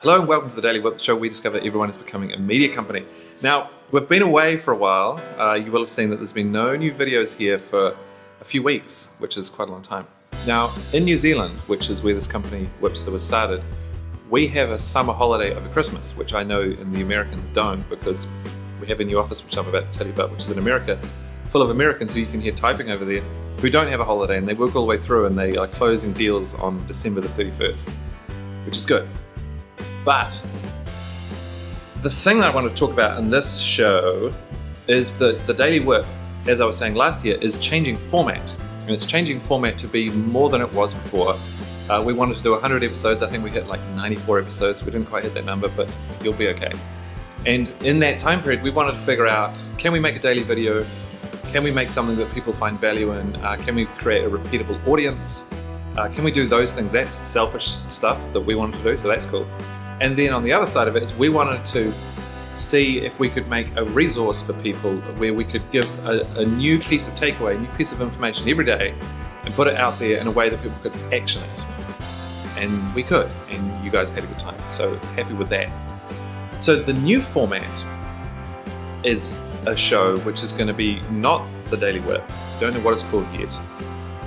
Hello and welcome to the Daily WIP, the show where we discover everyone is becoming a media company. Now, we've been away for a while. You will have seen that there's been no new videos here for a few weeks, which is quite a long time. Now, in New Zealand, which is where this company Whipster was started, we have a summer holiday over Christmas, which I know in the Americans don't, because we have a new office, which I'm about to tell you about, which is in America, full of Americans who you can hear typing over there, who don't have a holiday, and they work all the way through, and they are closing deals on December the 31st, which is good. But the thing that I want to talk about in this show is that the Daily WIP, as I was saying last year, is changing format. And it's changing format to be more than it was before. We wanted to do 100 episodes. I think we hit like 94 episodes. We didn't quite hit that number, but you'll be okay. And in that time period, we wanted to figure out, can we make a daily video? Can we make something that people find value in? Can we create a repeatable audience? Can we do those things? That's selfish stuff that we wanted to do, so that's cool. And then on the other side of it is we wanted to see if we could make a resource for people where we could give a new piece of takeaway, a new piece of information every day and put it out there in a way that people could action it. And we could, and you guys had a good time. So happy with that. So the new format is a show which is going to be not the Daily WIP. Don't know what it's called yet.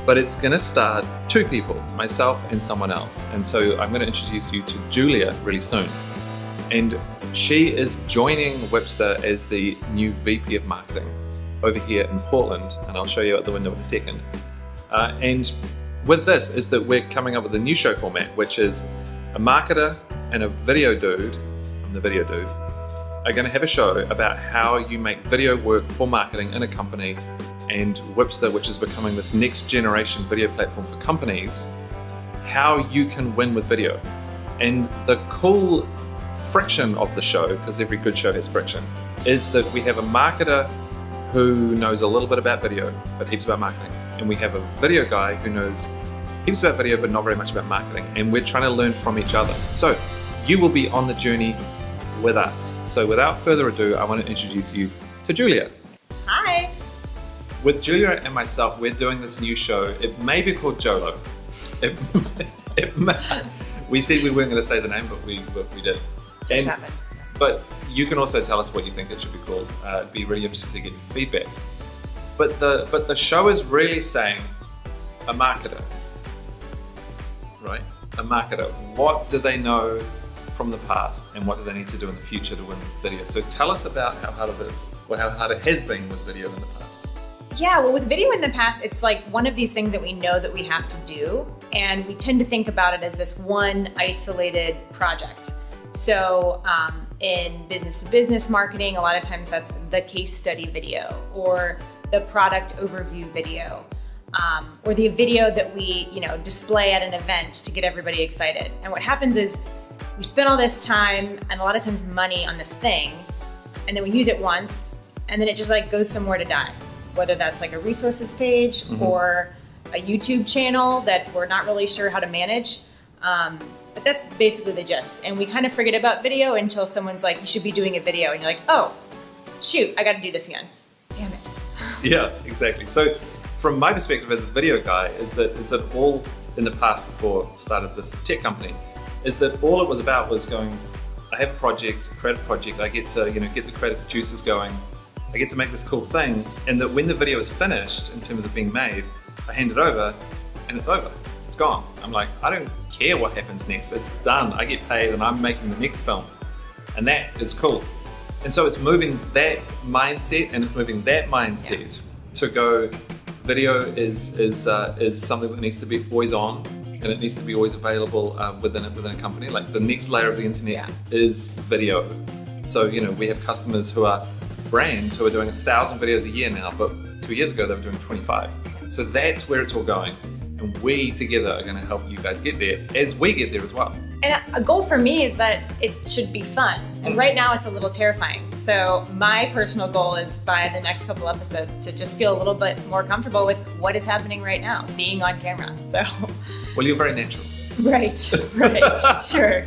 But it's going to start two people, myself and someone else. And so I'm going to introduce you to Julia really soon. And she is joining Whipster as the new VP of Marketing over here in Portland. And I'll show you out the window in a second. And with this is that we're coming up with a new show format, which is a marketer and a video dude, I'm the video dude, are going to have a show about how you make video work for marketing in a company, and Whipster, which is becoming this next generation video platform for companies, how you can win with video. And the cool friction of the show, because every good show has friction, is that we have a marketer who knows a little bit about video, but heaps about marketing. And we have a video guy who knows heaps about video, but not very much about marketing. And we're trying to learn from each other. So you will be on the journey with us. So without further ado, I want to introduce you to Julia. Hi. With Julia and myself, we're doing this new show. It may be called JOLO. We said we weren't going to say the name, but we did. Just happened. But you can also tell us what you think it should be called. It'd be really interesting to get your feedback. But the show is really saying a marketer, right? A marketer. What do they know from the past, and what do they need to do in the future to win with video? So tell us about how hard it is, or how hard it has been with video in the past. Yeah, well, with video in the past, it's like one of these things that we know that we have to do, and we tend to think about it as this one isolated project. So in business-to-business marketing, a lot of times that's the case study video, or the product overview video, or the video that we display at an event to get everybody excited. And what happens is we spend all this time and a lot of times money on this thing, and then we use it once, and then it just like goes somewhere to die. Whether that's like a resources page or a YouTube channel that we're not really sure how to manage. But that's basically the gist. And we kind of forget about video until someone's like, you should be doing a video. And you're like, oh, shoot, I got to do this again. Damn it. Yeah, exactly. So from my perspective as a video guy, is that all in the past before I started this tech company, is that all it was about was going, I have a project, a creative project, I get to get the creative juices going, I get to make this cool thing, and that when the video is finished in terms of being made, I hand it over and it's over. It's gone. I'm like, I don't care what happens next. It's done. I get paid and I'm making the next film. And that is cool. And so it's moving that mindset, and it's moving that mindset to go, video is something that needs to be always on, and it needs to be always available within a company. Like the next layer of the internet is video. So we have customers who are brands who are doing 1,000 videos a year now, but 2 years ago they were doing 25. So that's where it's all going. And we together are going to help you guys get there as we get there as well. And a goal for me is that it should be fun. And right now it's a little terrifying. So my personal goal is by the next couple episodes to just feel a little bit more comfortable with what is happening right now, being on camera. So. Well, you're very natural. Right. Sure.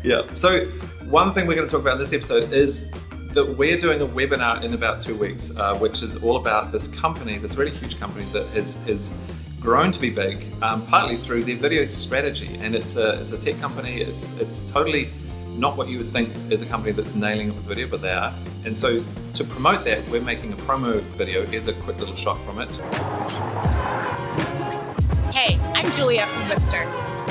Yeah. So one thing we're going to talk about in this episode is that we're doing a webinar in about 2 weeks, which is all about this company, this really huge company that has grown to be big partly through their video strategy, and it's a tech company. It's totally not what you would think is a company that's nailing it with video, but they are. And so to promote that, we're making a promo video. Here's a quick little shot from it. Hey, I'm Julia from Whipster.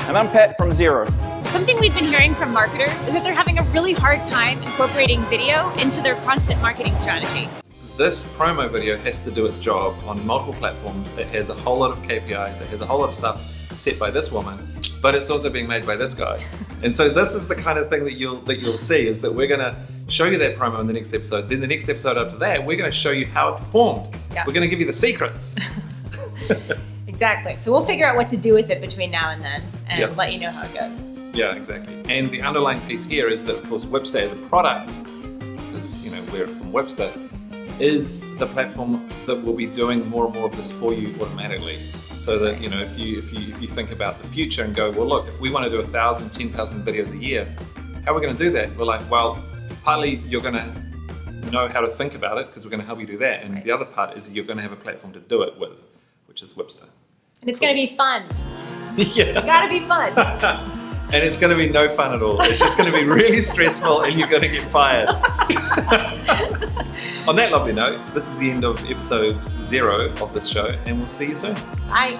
And I'm Pat from Zero. Something we've been hearing from marketers is that they're having a really hard time incorporating video into their content marketing strategy. This promo video has to do its job on multiple platforms. It has a whole lot of KPIs. It has a whole lot of stuff set by this woman, but it's also being made by this guy. And so this is the kind of thing that you'll see, is that we're going to show you that promo in the next episode. Then the next episode after that, we're going to show you how it performed. Yeah. We're going to give you the secrets. Exactly. So we'll figure out what to do with it between now and then, and Yep. let you know how it goes. Yeah, exactly. And the underlying piece here is that, of course, Whipster as a product, because we're from Whipster, is the platform that will be doing more and more of this for you automatically. So that if you think about the future and go, well, look, if we want to do 1,000, 10,000 videos a year, how are we going to do that? We're like, well, partly you're going to know how to think about it because we're going to help you do that, and the other part is you're going to have a platform to do it with, which is Whipster. And it's going to be fun. Yeah. It's got to be fun. And it's going to be no fun at all. It's just going to be really stressful and you're going to get fired. On that lovely note, this is the end of episode 0 of this show, and we'll see you soon. Bye.